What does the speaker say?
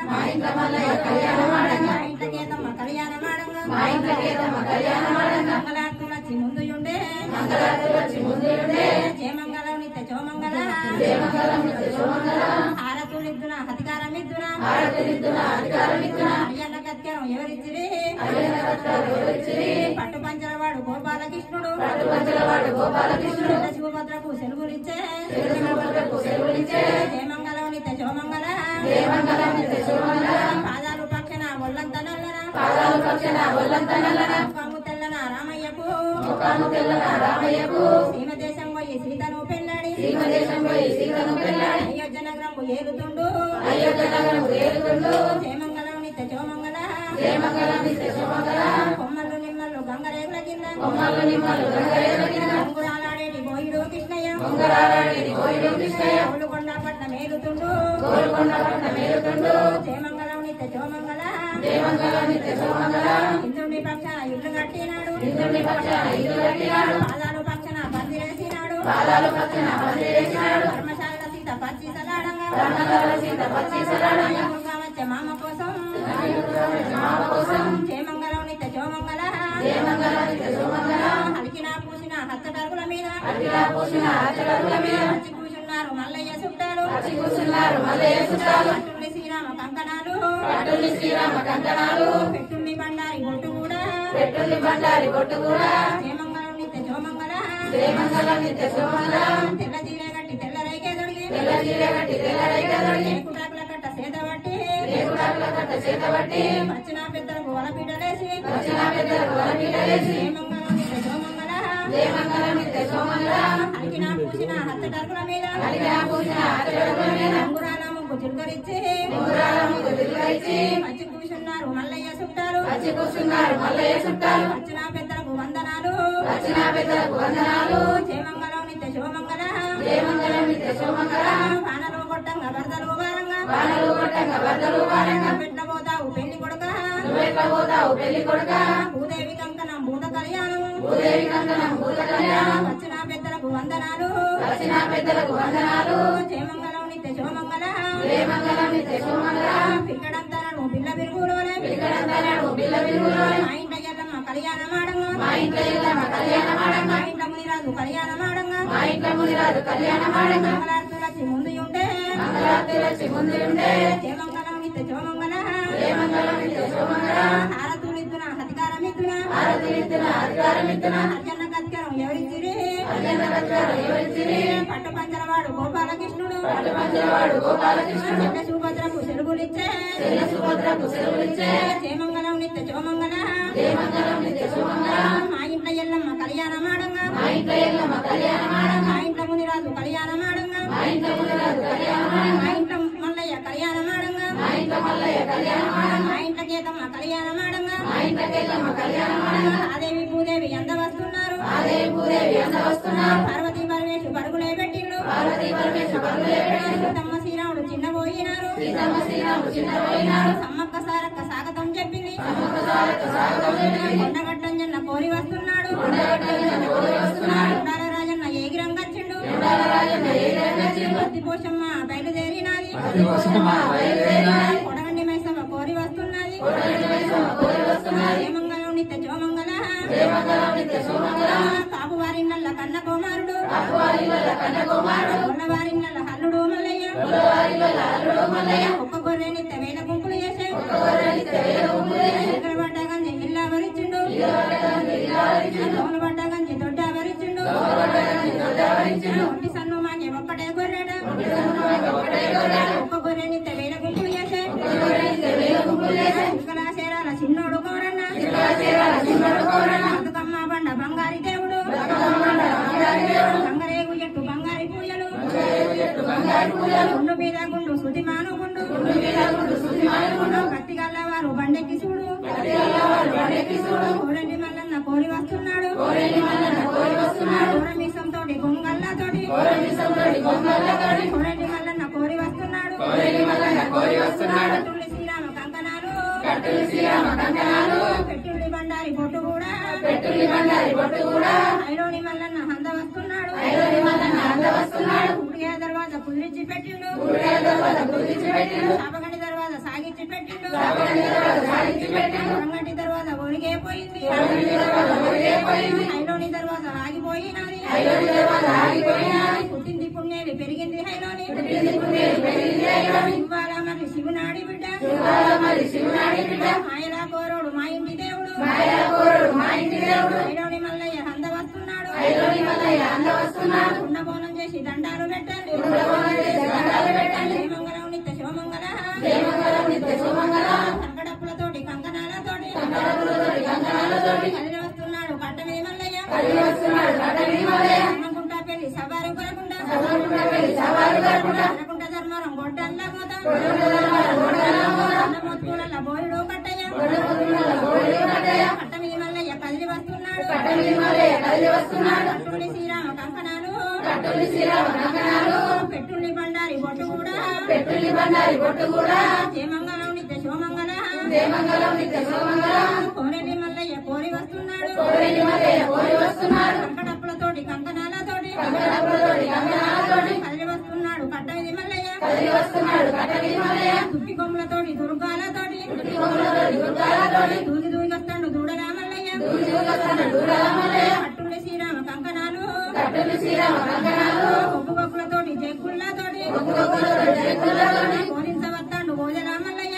మా ఇంట్లో మల్లయ్య కళ్యాణం ఆడంగా మా ఇంట్లో కేతమ్మ కళ్యాణం ఆడంగా మా ఇంట్లో కేతమ్మ కళ్యాణం ఆడంగా మంగళారతులు వచ్చి ముందుయుండే జయమంగళం నిత్య చోమంగళ హారతులిద్దున అధికారమిద్దున అయ్యన్న కత్యారం ఎవరిచ్చిరి పట్టు పంచలవాడు గోపాలకృష్ణుడు శివభద్రకు సెలవులిచ్చే జయమంగళం నిత్య చోమంగళ పాదాలు పక్షన ఒళ్ళంత నల్లన ముఖము తెల్లన రామయ్యకు సీమదేశం పోయి సీతను పెళ్ళాడి అయోధ్య నగరము ఏలుతుండు జయమంగళం నిత్య చోమంగళ కొమ్మలు నిమ్మలు గంగరేగుల కింద ఉంగురాలాడేటి బోయిడు కృష్ణయ్య గోలుకొండ పట్నం ఏలుతుండు జయమంగళం నిత్య చోమంగళ ఇంద్రుని పక్షాన ఇల్లు కట్టినాడు పాదాలు పక్షాన పందిరేసినాడు ధర్మశాల సీత పచ్చిసలాడంగా వచ్చే మామ కోసం జయమంగళం నిత్య చోమంగళ అలికినా పూసిన హస్తటరుగుల మీద వచ్చి కూర్చున్నారు మల్లయ్య చుట్టాలు అటుల్లి శ్రీరామ కంకణాలు పెట్టుల్లి బండారి బొట్టు కూడా జయమంగళం నిత్య చోమంగళ తెల్ల జీర గట్టి తెల్ల రైకే దొడిగి కుటాకుల కట్ట చేత బట్టి వచ్చిన పెద్దలకు వలపీటలేసి జయమంగళం నిత్య చోమంగళ అలికినా పూసిన హస్తటరుగుల మీద అంగురాల ముగ్గు చిరుకరించి వచ్చి కూర్చున్నారు మల్లయ్య చుట్టాలు వచ్చిన పెద్దలకు వందనాలు జయమంగళం నిత్య చోమంగళ వానలు కొట్టంగా వరదలు భారంగా పెట్టబోతావు పెళ్లి కొడుక భూదేవి కంకణం భూత కళ్యాణం వచ్చిన పెద్దలకు వందనాలు జయమంగళం నిత్య చోమంగళ పిల్లడంతనను బిల్ల బిరుగులోనే మా ఇంట ఎల్లమ్మ కళ్యాణం ఆడంగా మా ఇంట మునిరాజు కళ్యాణం ఆడంగా మంగళారతులు వచ్చి ముందుయుండే జయమంగళం నిత్య చోమంగళ హారతులిద్దున అధికారమిద్దున అర్జన్న కత్యారం ఎవరిచ్చిరి పట్టు పంచలవాడు గోపాలకృష్ణుడు శివభద్రకు సెలవులిచ్చే జయమంగళం నిత్య చోమంగళ మా ఇంట్లో ఎల్లమ్మ కళ్యాణం ఆడంగా మా ఇంట్లో మునిరాజు కళ్యాణం ఆడంగా మా ఇంట్లో మల్లయ్య కళ్యాణం ఆడంగా మా ఇంట్లో కేతమ్మ కళ్యాణం ఆడంగా ఆదేవి భూదేవి ఎంత వస్తున్నారు పార్వతీ పరమేశ్వరు పరుగులే పెట్టిండు తమ్మ శ్రీరాముడు చిన్నపోయినారు సమ్మక్క సారక్క సాగతం చెప్పింది కొండగట్టం జన్న కోరి వస్తున్నాడు రాజన్న ఏగిరం వచ్చిండు పోషమ్మ బయలుదేరినది కొడగండి మైసమ్మ కోరి వస్తున్నది జయమంగళం నిత్య చోమంగళ కాపువారిన్నల్ల కన్న కుమారుడు ఉన్నవారిన్నల్ల హల్లుడు మల్లయ్య ఒక్క గొర్రె నిత్య వేల గుంపులు చేసే పడ్డ గంజి ఇల్లా వరిచిండు పడ్డ గంజి దొడ్డ వరిచిండు ఒంటి సన్ను మాకే ఒక్కటే గొర్రెడ ఒక్క గొర్రె నిత్య వేల గుంపులు చేసే శేరాల చిన్నోడు కోరన్న బతుకమ్మ బండ బంగారి దేవుడు బంగారేగు ఎట్టు బంగారి పూయలు గుండు మీద గుండు శృతి మానుగుండు కత్తి గల్లవారు బండెక్కి చూడు కోరండి మల్లన్న కోరి వస్తున్నాడు కోరమిసంతో గొంగల్లతోటి కోరండి మల్లన్న కోరి వస్తున్నాడు కట్టుల్లి శ్రీరామ కంకణాలు పెట్టుల్లి బండారి బొట్టు కూడా ఐరోని మల్లన్న హంద వస్తున్నాడు కుడియా దర్వాజ కుదిరించి పెట్టిండు చాపగండి దర్వాజ సాగించి పెట్టిండు రంగటి తర్వాత ఒరిగే పోయింది హైలోని తర్వాత ఆగిపోయినది పుట్టింది పుణ్యేది పెరిగింది హైలోని ఇవ్వాల మరి శివునాడి బిడ్డ ఆయలా కోరోడు మా ఇంటి దేవుడు హైలోని మల్లయ్య హంద వస్తున్నాడు కుండబోనం చేసి దండాలు పెట్టండి జయమంగళం నిత్య శివమంగళ కంకడప్పులతోటి కంకణాలతోటి కదిలి వస్తున్నాడు కట్టమీ మల్లయ్య హనుమంగుంటా పెళ్లి సవారు కొరకుండా అనకుంట ధర్మవరం గొడ్డల్ల మోత అన్నమోత్తుల బోరుడు కట్టయ్య కట్టమీ మల్లయ్య కదిలి వస్తున్నాడు కట్టుని శ్రీరామ కంకణాలు పెట్టుల్లి బండారి బొట్టు కూడా జయమంగళం నిత్య శివమంగళ కోరెల్లి మల్లయ్య కోరి వస్తున్నాడు కంకడప్పులతోటి కంకణాలతోటి కదిలి వస్తున్నాడు కట్టమిది మల్లయ్య తుప్పి కొమ్ములతోటి దుర్గాలతోటి దూగి దూగి వస్తాడు దూడరా మల్లయ్య కట్టుల్లి శ్రీరామ కంకణాలు కొబ్బు కొబ్బులతోటి జగ్గుళ్ళతోటి కోరించవస్తాడు భోజరామల్లయ్య